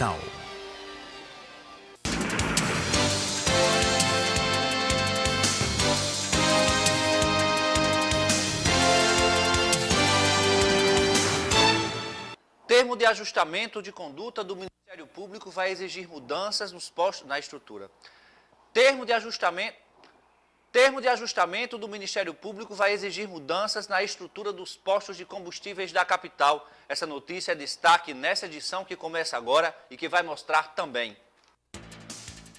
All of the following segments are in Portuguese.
Natal. Termo de ajustamento de conduta do Ministério Público vai exigir mudanças nos postos na estrutura. Termo de ajustamento do Ministério Público vai exigir mudanças na estrutura dos postos de combustíveis da capital. Essa notícia é destaque nessa edição que começa agora e que vai mostrar também.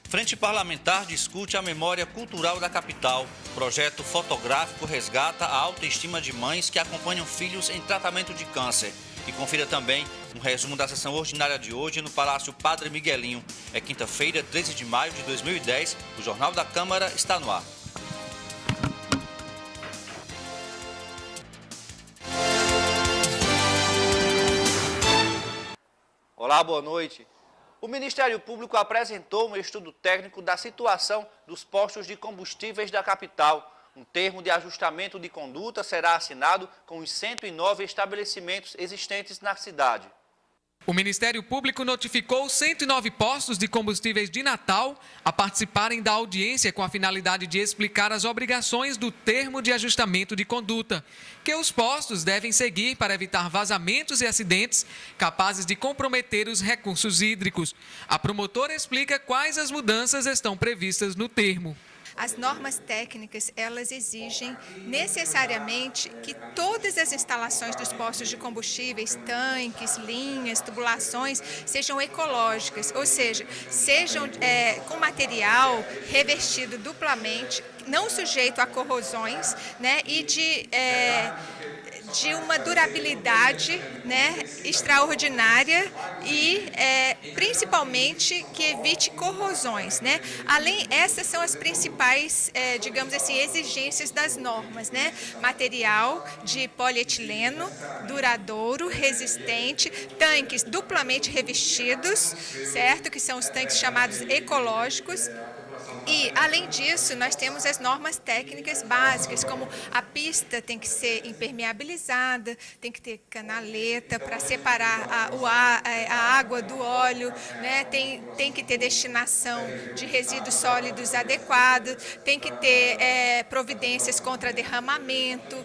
Frente Parlamentar discute a memória cultural da capital. Projeto fotográfico resgata a autoestima de mães que acompanham filhos em tratamento de câncer. E confira também um resumo da sessão ordinária de hoje no Palácio Padre Miguelinho. É quinta-feira, 13 de maio de 2010. O Jornal da Câmara está no ar. Olá, boa noite. O Ministério Público apresentou um estudo técnico da situação dos postos de combustíveis da capital. Um termo de ajustamento de conduta será assinado com os 109 estabelecimentos existentes na cidade. O Ministério Público notificou 109 postos de combustíveis de Natal a participarem da audiência com a finalidade de explicar as obrigações do termo de ajustamento de conduta, que os postos devem seguir para evitar vazamentos e acidentes capazes de comprometer os recursos hídricos. A promotora explica quais as mudanças estão previstas no termo. As normas técnicas, elas exigem necessariamente que todas as instalações dos postos de combustíveis, tanques, linhas, tubulações, sejam ecológicas, ou seja, sejam com material revestido duplamente, não sujeito a corrosões, né, e de uma durabilidade, né, extraordinária e principalmente que evite corrosões, né? Essas são as principais, digamos assim, exigências das normas, né? Material de polietileno, duradouro, resistente, tanques duplamente revestidos, certo? Que são os tanques chamados ecológicos. E, além disso, nós temos as normas técnicas básicas, como a pista tem que ser impermeabilizada, tem que ter canaleta para separar a água do óleo, né? Tem que ter destinação de resíduos sólidos adequada, tem que ter providências contra derramamento,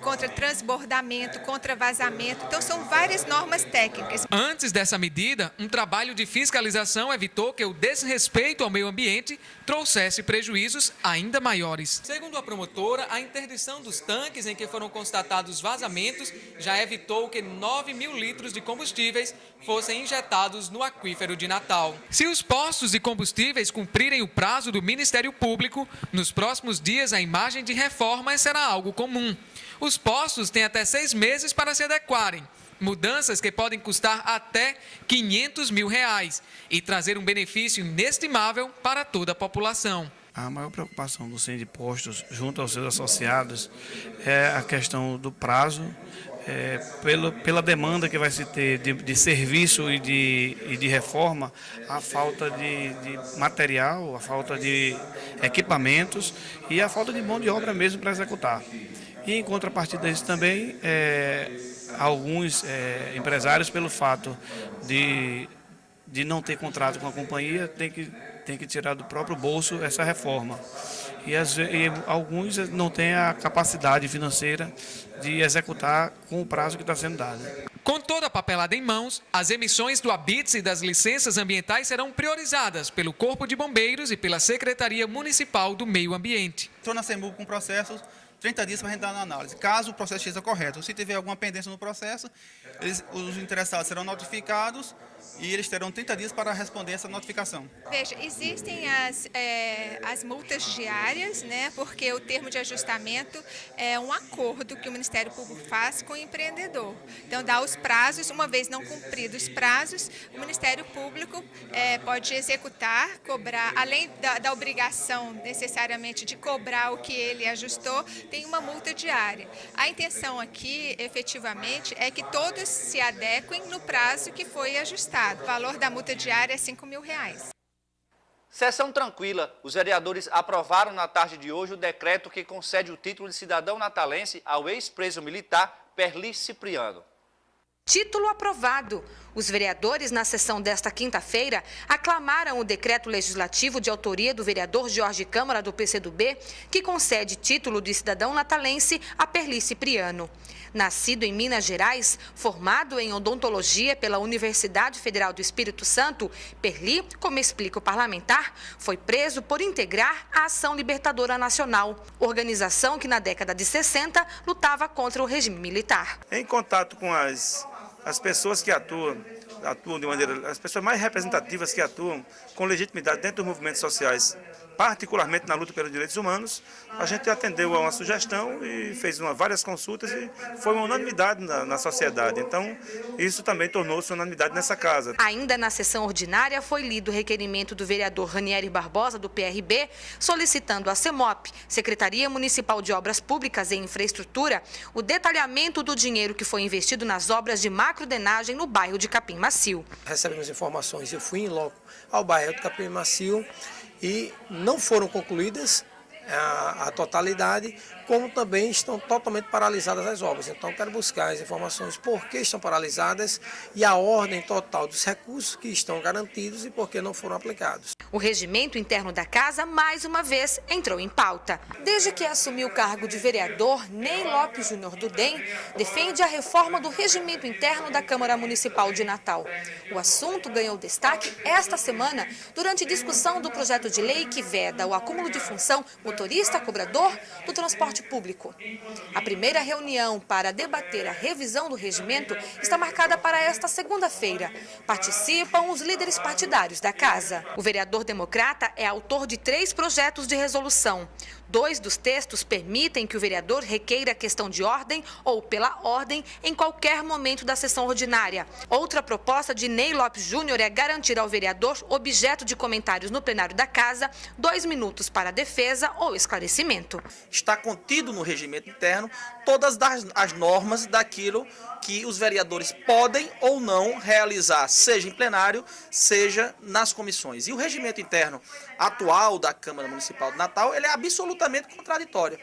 contra transbordamento, contra vazamento. Então, são várias normas técnicas. Antes dessa medida, um trabalho de fiscalização evitou que o desrespeito ao meio ambiente trouxesse prejuízos ainda maiores. Segundo a promotora, a interdição dos tanques em que foram constatados vazamentos já evitou que 9.000 litros de combustíveis fossem injetados no aquífero de Natal. Se os postos de combustíveis cumprirem o prazo do Ministério Público, nos próximos dias a imagem de reforma será algo comum. Os postos têm até 6 meses para se adequarem. Mudanças que podem custar até R$500 mil e trazer um benefício inestimável para toda a população. A maior preocupação do Sinde Postos, junto aos seus associados, é a questão do prazo, pela demanda que vai se ter de serviço e de reforma, a falta de material, a falta de equipamentos e a falta de mão de obra mesmo para executar. E em contrapartida disso também, alguns empresários, pelo fato de não ter contrato com a companhia, tem que tirar do próprio bolso essa reforma. E alguns não têm a capacidade financeira de executar com o prazo que está sendo dado. Com toda a papelada em mãos, as emissões do ABITS e das licenças ambientais serão priorizadas pelo Corpo de Bombeiros e pela Secretaria Municipal do Meio Ambiente. Estou na CEMUB com processos 30 dias para a gente dar na análise, caso o processo esteja correto. Se tiver alguma pendência no processo, os interessados serão notificados e eles terão 30 dias para responder essa notificação. Veja, existem as multas diárias, né? Porque o termo de ajustamento é um acordo que o Ministério Público faz com o empreendedor. Então, dá os prazos, uma vez não cumpridos os prazos, o Ministério Público pode executar, cobrar, além da obrigação necessariamente de cobrar o que ele ajustou, tem uma multa diária. A intenção aqui, efetivamente, é que todos se adequem no prazo que foi ajustado. O valor da multa diária é R$5 mil. Sessão tranquila. Os vereadores aprovaram na tarde de hoje o decreto que concede o título de cidadão natalense ao ex-preso militar Perli Cipriano. Título aprovado. Os vereadores, na sessão desta quinta-feira, aclamaram o decreto legislativo de autoria do vereador Jorge Câmara, do PCdoB, que concede título de cidadão natalense a Perli Cipriano. Nascido em Minas Gerais, formado em odontologia pela Universidade Federal do Espírito Santo, Perli, como explica o parlamentar, foi preso por integrar a Ação Libertadora Nacional, organização que na década de 60 lutava contra o regime militar. Em contato com as pessoas que atuam de maneira, as pessoas mais representativas que atuam com legitimidade dentro dos movimentos sociais, particularmente na luta pelos direitos humanos, a gente atendeu a uma sugestão e fez várias consultas e foi uma unanimidade na sociedade. Então, isso também tornou-se unanimidade nessa casa. Ainda na sessão ordinária foi lido o requerimento do vereador Ranieri Barbosa, do PRB, solicitando à CEMOP, Secretaria Municipal de Obras Públicas e Infraestrutura, o detalhamento do dinheiro que foi investido nas obras de macrodenagem no bairro de Capim Macio. Recebemos informações, eu fui em loco ao bairro de Capim Macio e não foram concluídas a totalidade, como também estão totalmente paralisadas as obras. Então, quero buscar as informações por que estão paralisadas e a ordem total dos recursos que estão garantidos e por que não foram aplicados. O regimento interno da casa, mais uma vez, entrou em pauta. Desde que assumiu o cargo de vereador, Ney Lopes Júnior do DEM defende a reforma do regimento interno da Câmara Municipal de Natal. O assunto ganhou destaque esta semana durante discussão do projeto de lei que veda o acúmulo de função motorista-cobrador do transporte público. A primeira reunião para debater a revisão do regimento está marcada para esta segunda-feira. Participam os líderes partidários da casa. O vereador democrata é autor de 3 projetos de resolução. 2 dos textos permitem que o vereador requeira questão de ordem ou pela ordem em qualquer momento da sessão ordinária. Outra proposta de Ney Lopes Júnior é garantir ao vereador, objeto de comentários no plenário da casa, 2 minutos para defesa ou esclarecimento. Está contido no regimento interno todas as normas daquilo que os vereadores podem ou não realizar, seja em plenário, seja nas comissões. E o regimento interno atual da Câmara Municipal de Natal, ele é absolutamente contraditório.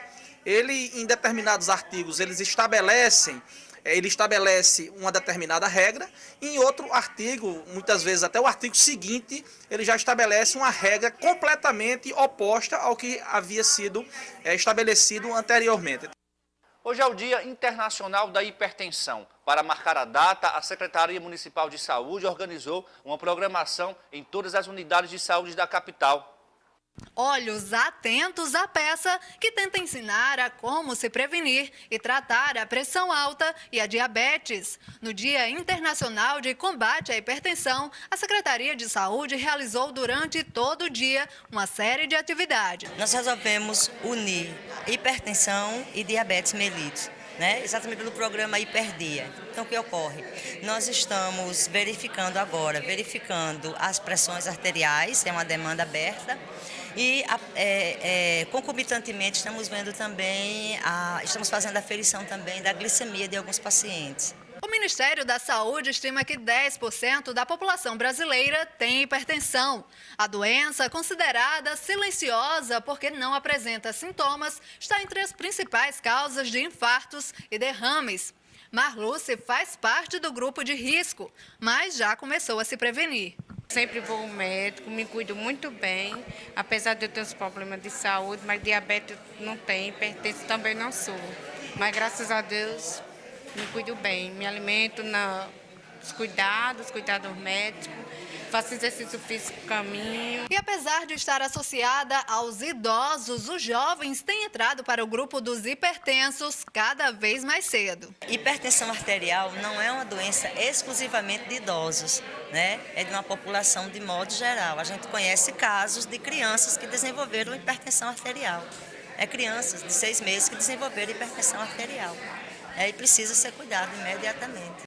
Ele, em determinados artigos, ele estabelece uma determinada regra, e em outro artigo, muitas vezes até o artigo seguinte, ele já estabelece uma regra completamente oposta ao que havia sido estabelecido anteriormente. Hoje é o Dia Internacional da Hipertensão. Para marcar a data, a Secretaria Municipal de Saúde organizou uma programação em todas as unidades de saúde da capital. Olhos atentos à peça que tenta ensinar a como se prevenir e tratar a pressão alta e a diabetes. No Dia Internacional de Combate à Hipertensão, a Secretaria de Saúde realizou durante todo o dia uma série de atividades. Nós resolvemos unir hipertensão e diabetes mellitus, exatamente pelo programa Hiperdia. Então, o que ocorre? Nós estamos verificando as pressões arteriais, é uma demanda aberta, e concomitantemente estamos fazendo a aferição também da glicemia de alguns pacientes. O Ministério da Saúde estima que 10% da população brasileira tem hipertensão. A doença, considerada silenciosa porque não apresenta sintomas, está entre as principais causas de infartos e derrames. Marluce faz parte do grupo de risco, mas já começou a se prevenir. Sempre vou ao médico, me cuido muito bem, apesar de eu ter uns problemas de saúde, mas diabetes não tem, hipertensão também não sou. Mas graças a Deus me cuido bem, me alimento nos cuidados médicos, faço exercício físico, caminho. E apesar de estar associada aos idosos, os jovens têm entrado para o grupo dos hipertensos cada vez mais cedo. Hipertensão arterial não é uma doença exclusivamente de idosos, É de uma população de modo geral. A gente conhece casos de crianças que desenvolveram hipertensão arterial. Crianças de 6 meses que desenvolveram hipertensão arterial. E precisa ser cuidado imediatamente.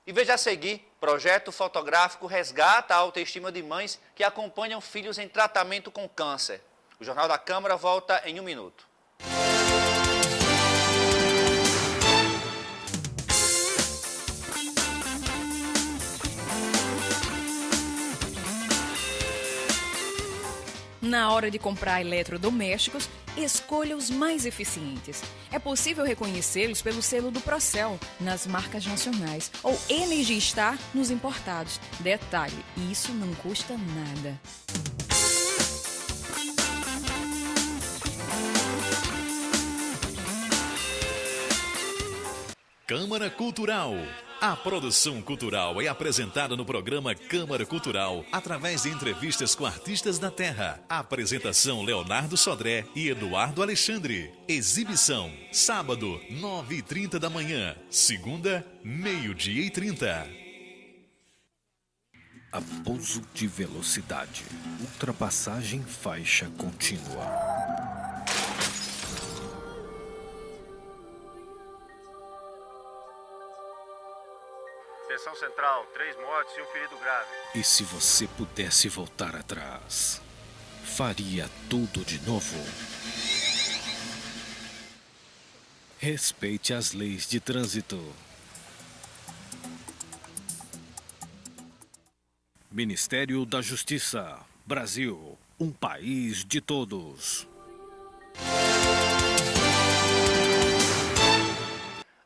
E veja a seguir, projeto fotográfico resgata a autoestima de mães que acompanham filhos em tratamento com câncer. O Jornal da Câmara volta em 1 minuto. Na hora de comprar eletrodomésticos, escolha os mais eficientes. É possível reconhecê-los pelo selo do Procel nas marcas nacionais ou Energy Star nos importados. Detalhe, isso não custa nada. Câmara Cultural. A produção cultural é apresentada no programa Câmara Cultural através de entrevistas com artistas da terra. Apresentação Leonardo Sodré e Eduardo Alexandre. Exibição sábado 9h30 da manhã, segunda 12h30. Abuso de velocidade. Ultrapassagem faixa contínua. Seção central, 3 mortes e um ferido grave. E se você pudesse voltar atrás, faria tudo de novo? Respeite as leis de trânsito. Ministério da Justiça. Brasil, um país de todos.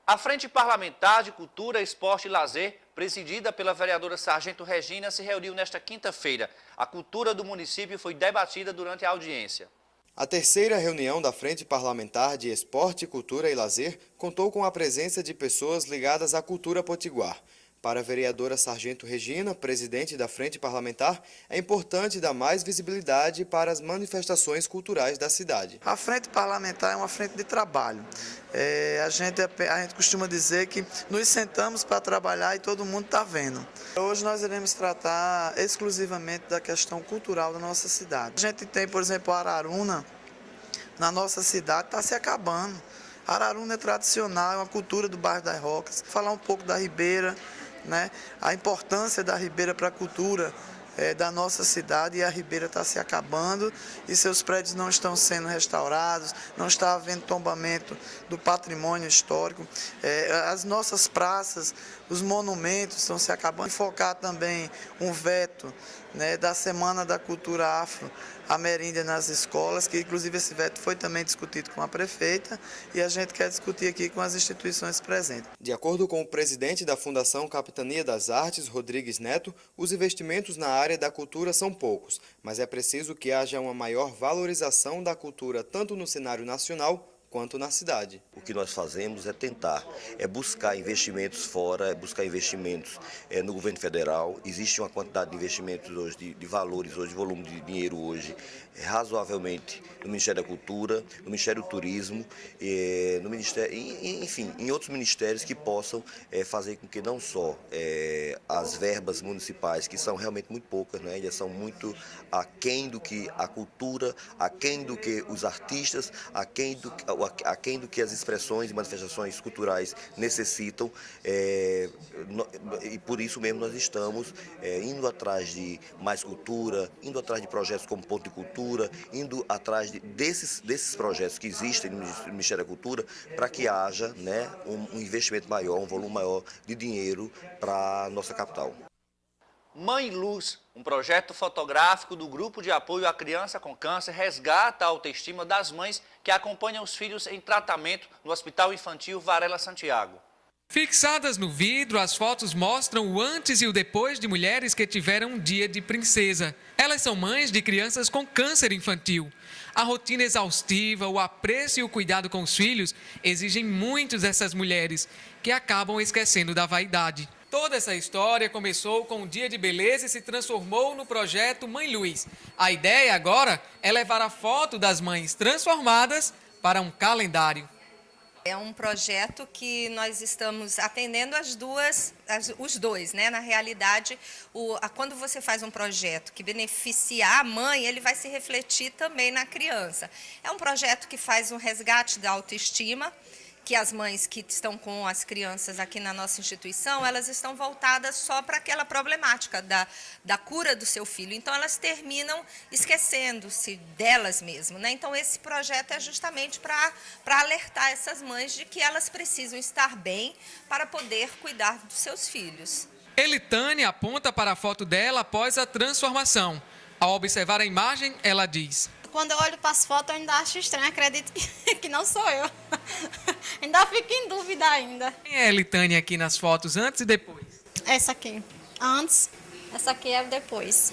A Frente Parlamentar de Cultura, Esporte e Lazer, presidida pela vereadora Sargento Regina, se reuniu nesta quinta-feira. A cultura do município foi debatida durante a audiência. A terceira reunião da Frente Parlamentar de Esporte, Cultura e Lazer contou com a presença de pessoas ligadas à cultura potiguar. Para a vereadora Sargento Regina, presidente da Frente Parlamentar, é importante dar mais visibilidade para as manifestações culturais da cidade. A Frente Parlamentar é uma frente de trabalho. A gente costuma dizer que nos sentamos para trabalhar e todo mundo está vendo. Hoje nós iremos tratar exclusivamente da questão cultural da nossa cidade. A gente tem, por exemplo, a Araruna, na nossa cidade, está se acabando. A Araruna é tradicional, é uma cultura do bairro das Rocas. Falar um pouco da Ribeira, né? A importância da Ribeira para a cultura da nossa cidade, e a Ribeira está se acabando e seus prédios não estão sendo restaurados, não está havendo tombamento do patrimônio histórico, as nossas praças, os monumentos estão se acabando. E focar também um veto, né, da Semana da Cultura Afro-Ameríndia nas escolas, que inclusive esse veto foi também discutido com a prefeita e a gente quer discutir aqui com as instituições presentes. De acordo com o presidente da Fundação Capitania das Artes, Rodrigues Neto, os investimentos na área da cultura são poucos, mas é preciso que haja uma maior valorização da cultura tanto no cenário nacional quanto na cidade. O que nós fazemos é buscar investimentos fora, buscar investimentos no governo federal. Existe uma quantidade de investimentos hoje, de valores hoje, de volume de dinheiro hoje, razoavelmente no Ministério da Cultura, no Ministério do Turismo, no Ministério, enfim, em outros ministérios que possam fazer com que não só as verbas municipais, que são realmente muito poucas, né, ainda são muito aquém do que a cultura, aquém do que os artistas, aquém do que as expressões e manifestações culturais necessitam, e por isso mesmo nós estamos indo atrás de mais cultura, indo atrás de projetos como Ponto de Cultura, indo atrás desses projetos que existem no Ministério da Cultura, para que haja, né, um investimento maior, um volume maior de dinheiro para a nossa capital. Mãe Luz, um projeto fotográfico do Grupo de Apoio à Criança com Câncer, resgata a autoestima das mães que acompanham os filhos em tratamento no Hospital Infantil Varela Santiago. Fixadas no vidro, as fotos mostram o antes e o depois de mulheres que tiveram um dia de princesa. Elas são mães de crianças com câncer infantil. A rotina exaustiva, o apreço e o cuidado com os filhos exigem muito dessas mulheres, que acabam esquecendo da vaidade. Toda essa história começou com um dia de beleza e se transformou no projeto Mãe Luz. A ideia agora é levar a foto das mães transformadas para um calendário. É um projeto que nós estamos atendendo os dois, né? Na realidade, quando você faz um projeto que beneficia a mãe, ele vai se refletir também na criança. É um projeto que faz um resgate da autoestima, que as mães que estão com as crianças aqui na nossa instituição, elas estão voltadas só para aquela problemática da cura do seu filho. Então, elas terminam esquecendo-se delas mesmas, né? Então, esse projeto é justamente para alertar essas mães de que elas precisam estar bem para poder cuidar dos seus filhos. Elitânia aponta para a foto dela após a transformação. Ao observar a imagem, ela diz: quando eu olho para as fotos, eu ainda acho estranho, acredito que não sou eu. Ainda fico em dúvida ainda. Quem é a Elitânia aqui nas fotos, antes e depois? Essa aqui, antes, essa aqui é o depois.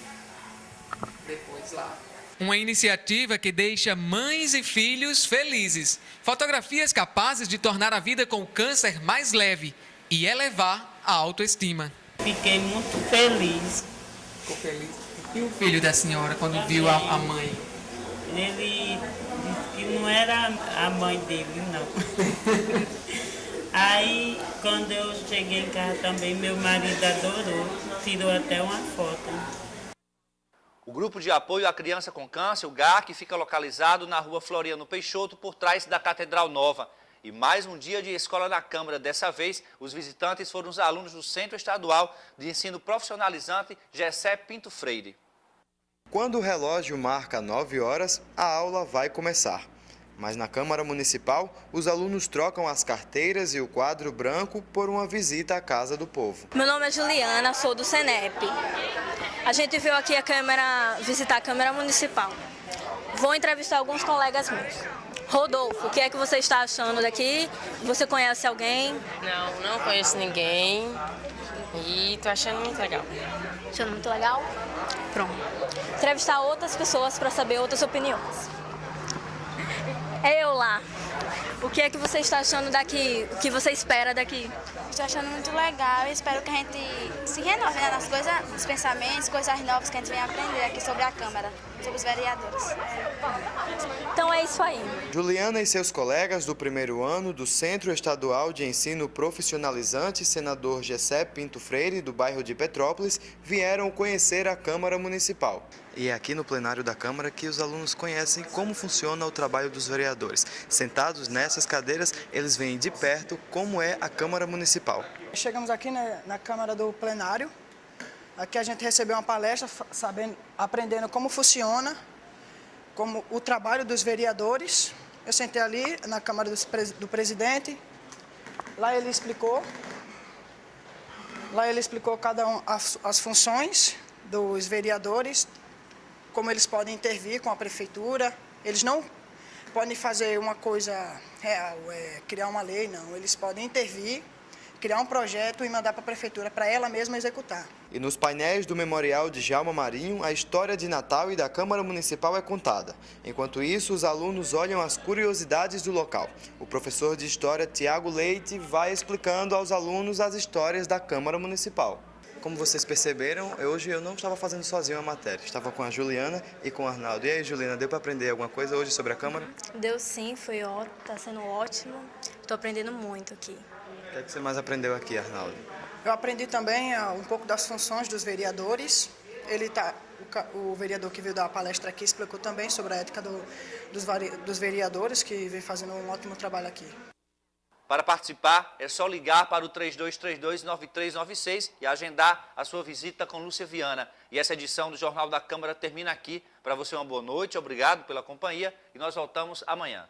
Depois lá. Uma iniciativa que deixa mães e filhos felizes. Fotografias capazes de tornar a vida com o câncer mais leve e elevar a autoestima. Fiquei muito feliz. Ficou feliz? E o filho da senhora, quando viu a mãe? Ele disse que não era a mãe dele, não. Aí, quando eu cheguei em casa também, meu marido adorou, tirou até uma foto. O Grupo de Apoio à Criança com Câncer, o GAC, fica localizado na rua Floriano Peixoto, por trás da Catedral Nova. E mais um dia de escola na Câmara. Dessa vez, os visitantes foram os alunos do Centro Estadual de Ensino Profissionalizante Gessé Pinto Freire. Quando o relógio marca 9 horas, a aula vai começar. Mas na Câmara Municipal, os alunos trocam as carteiras e o quadro branco por uma visita à Casa do Povo. Meu nome é Juliana, sou do Senep. A gente veio aqui visitar a Câmara Municipal. Vou entrevistar alguns colegas meus. Rodolfo, o que é que você está achando daqui? Você conhece alguém? Não conheço ninguém e tô achando muito legal. Achando muito legal? Pronto. Entrevistar outras pessoas para saber outras opiniões. Eu lá. O que é que você está achando daqui? O que você espera daqui? Estou achando muito legal e espero que a gente se renove, né, nas coisas, nos pensamentos, coisas novas que a gente vem aprender aqui sobre a Câmara, sobre os vereadores. Então é isso aí. Juliana e seus colegas do primeiro ano do Centro Estadual de Ensino Profissionalizante Senador Gessé Pinto Freire, do bairro de Petrópolis, vieram conhecer a Câmara Municipal. E é aqui no plenário da Câmara que os alunos conhecem como funciona o trabalho dos vereadores. Sentados nessas cadeiras, eles veem de perto como é a Câmara Municipal. Chegamos aqui na Câmara do Plenário. Aqui a gente recebeu uma palestra aprendendo como funciona, como o trabalho dos vereadores. Eu sentei ali na Câmara do Presidente. Lá ele explicou cada um as funções dos vereadores, como eles podem intervir com a prefeitura. Eles não podem fazer uma coisa real, criar uma lei, não. Eles podem intervir, criar um projeto e mandar para a prefeitura, para ela mesma executar. E nos painéis do Memorial de Djalma Marinho, a história de Natal e da Câmara Municipal é contada. Enquanto isso, os alunos olham as curiosidades do local. O professor de História, Tiago Leite, vai explicando aos alunos as histórias da Câmara Municipal. Como vocês perceberam, hoje eu não estava fazendo sozinho a matéria. Estava com a Juliana e com o Arnaldo. E aí, Juliana, deu para aprender alguma coisa hoje sobre a Câmara? Deu sim, está sendo ótimo. Estou aprendendo muito aqui. O que é que você mais aprendeu aqui, Arnaldo? Eu aprendi também um pouco das funções dos vereadores. O vereador que veio dar a palestra aqui explicou também sobre a ética dos vereadores, que vem fazendo um ótimo trabalho aqui. Para participar, é só ligar para o 3232-9396 e agendar a sua visita com Lúcia Viana. E essa edição do Jornal da Câmara termina aqui. Para você, uma boa noite, obrigado pela companhia e nós voltamos amanhã.